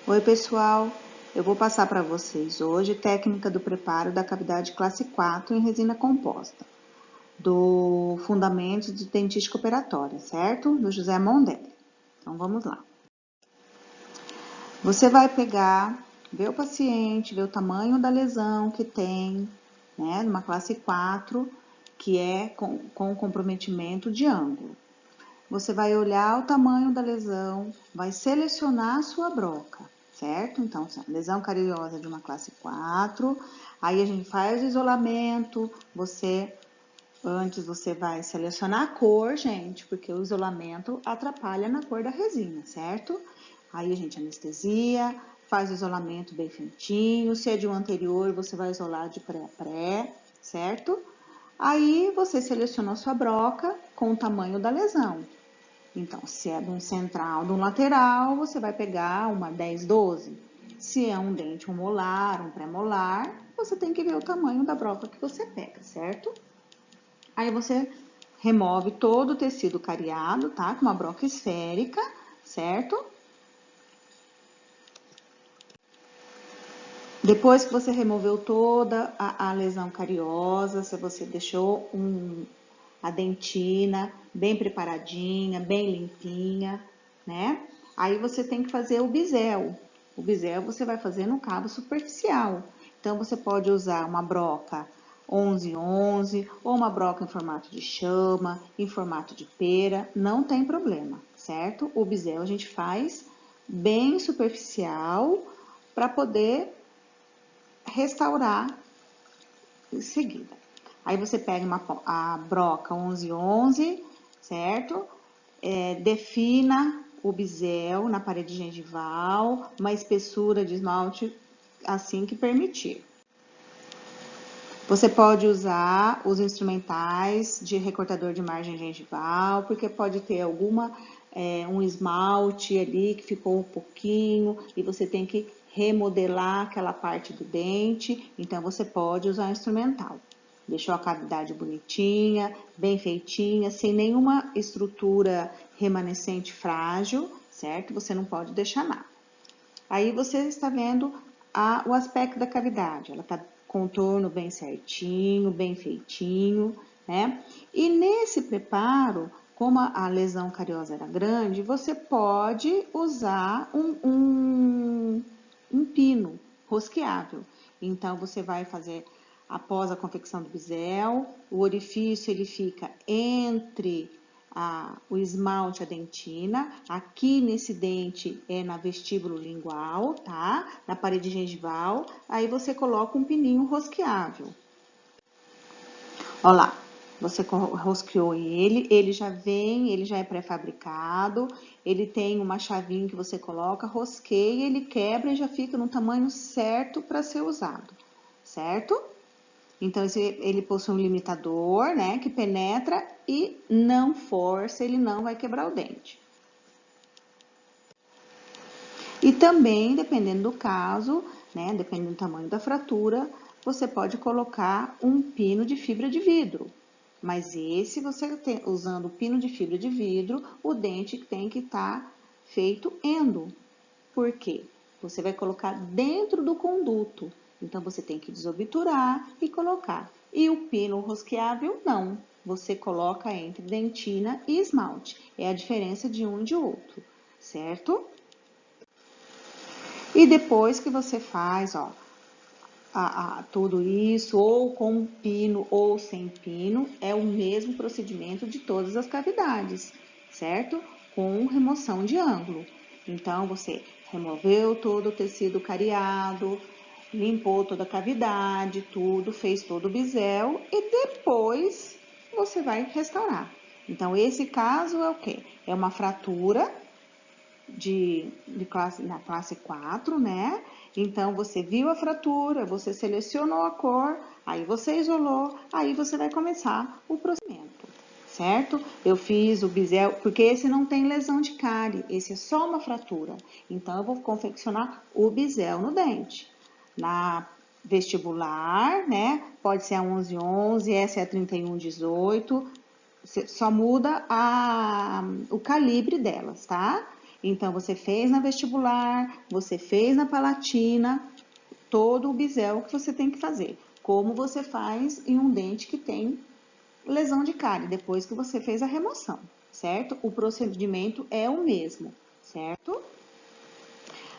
Oi, pessoal! Eu vou passar para vocês hoje técnica do preparo da cavidade classe 4 em resina composta, do Fundamentos de Dentística Operatória, certo? Do José Mondelli. Então, vamos lá. Você vai pegar, ver o paciente, ver o tamanho da lesão que tem, né? Numa classe 4, que é com comprometimento de ângulo. Você vai olhar o tamanho da lesão, vai selecionar a sua broca, certo? Então, lesão cariosa de uma classe 4, aí a gente faz o isolamento, antes você vai selecionar a cor, gente, porque o isolamento atrapalha na cor da resina, certo? Aí a gente anestesia, faz o isolamento bem feitinho, se é de um anterior, você vai isolar de pré a pré, certo? Aí você seleciona a sua broca com o tamanho da lesão. Então, se é de um central, de um lateral, você vai pegar uma 10-12. Se é um dente, um molar, um pré-molar, você tem que ver o tamanho da broca que você pega, certo? Aí você remove todo o tecido cariado, tá? Com uma broca esférica, certo? Depois que você removeu toda a lesão cariosa, se você deixou a dentina bem preparadinha, bem limpinha, né? Aí você tem que fazer o bisel. O bisel você vai fazer no cabo superficial. Então, você pode usar uma broca 11-11 ou uma broca em formato de chama, em formato de pera, não tem problema, certo? O bisel a gente faz bem superficial para poder restaurar em seguida. Aí você pega a broca 11-11, certo? Defina o bisel na parede gengival, uma espessura de esmalte assim que permitir. Você pode usar os instrumentais de recortador de margem gengival, porque pode ter um esmalte ali que ficou um pouquinho e você tem que remodelar aquela parte do dente, então você pode usar o instrumental. Deixou a cavidade bonitinha, bem feitinha, sem nenhuma estrutura remanescente frágil, certo? Você não pode deixar nada. Aí você está vendo o aspecto da cavidade, ela está contorno bem certinho, bem feitinho, né? E nesse preparo, como a lesão cariosa era grande, você pode usar um pino rosqueável. Então, você vai fazer, após a confecção do bisel, o orifício ele fica entre o esmalte, a dentina, aqui nesse dente é na vestíbulo lingual, tá? Na parede gengival, aí você coloca um pininho rosqueável. Olha lá, você rosqueou ele já é pré-fabricado, ele tem uma chavinha que você coloca, rosqueia, ele quebra e já fica no tamanho certo para ser usado, certo? Então, ele possui um limitador, né, que penetra e não força, ele não vai quebrar o dente. E também, dependendo do caso, né, dependendo do tamanho da fratura, você pode colocar um pino de fibra de vidro. Mas usando o pino de fibra de vidro, o dente tem que estar feito endo. Por quê? Você vai colocar dentro do conduto. Então, você tem que desobturar e colocar. E o pino rosqueável, não. Você coloca entre dentina e esmalte. É a diferença de um e de outro, certo? E depois que você faz, ó, tudo isso, ou com pino ou sem pino, é o mesmo procedimento de todas as cavidades, certo? Com remoção de ângulo. Então, você removeu todo o tecido cariado, limpou toda a cavidade, tudo, fez todo o bisel e depois você vai restaurar. Então, esse caso é o quê? É uma fratura na classe 4, né? Então, você viu a fratura, você selecionou a cor, aí você isolou, aí você vai começar o procedimento, certo? Eu fiz o bisel, porque esse não tem lesão de cárie, esse é só uma fratura. Então, eu vou confeccionar o bisel no dente. Na vestibular, né? Pode ser a 11-11, essa é a 31-18, só muda o calibre delas, tá? Então, você fez na vestibular, você fez na palatina, todo o bisel que você tem que fazer. Como você faz em um dente que tem lesão de cárie, depois que você fez a remoção, certo? O procedimento é o mesmo, certo?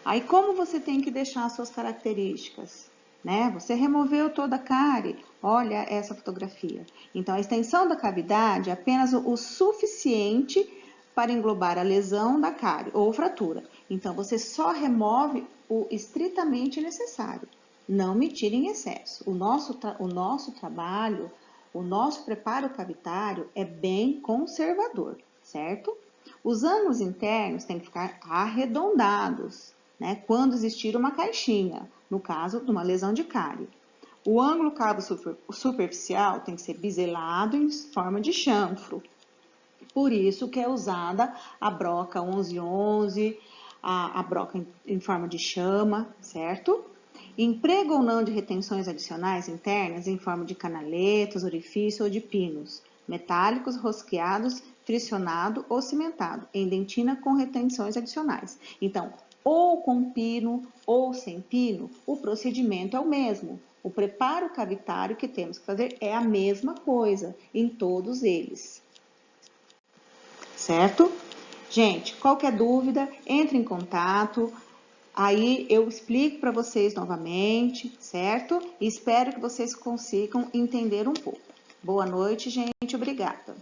Aí, como você tem que deixar as suas características? Né? Você removeu toda a cárie, olha essa fotografia. Então, a extensão da cavidade é apenas o suficiente para englobar a lesão da cárie ou fratura. Então, você só remove o estritamente necessário. Não me tire em excesso. O nosso trabalho, o nosso preparo cavitário é bem conservador, certo? Os ângulos internos têm que ficar arredondados, né, quando existir uma caixinha, no caso de uma lesão de cárie. O ângulo cavo superficial tem que ser biselado em forma de chanfro. Por isso que é usada a broca 1111, a broca em forma de chama, certo? Emprego ou não de retenções adicionais internas em forma de canaletas, orifício ou de pinos, metálicos, rosqueados, fricionado ou cimentado, em dentina com retenções adicionais. Então, ou com pino ou sem pino, o procedimento é o mesmo. O preparo cavitário que temos que fazer é a mesma coisa em todos eles. Certo? Gente, qualquer dúvida, entre em contato. Aí eu explico para vocês novamente, certo? E espero que vocês consigam entender um pouco. Boa noite, gente. Obrigada.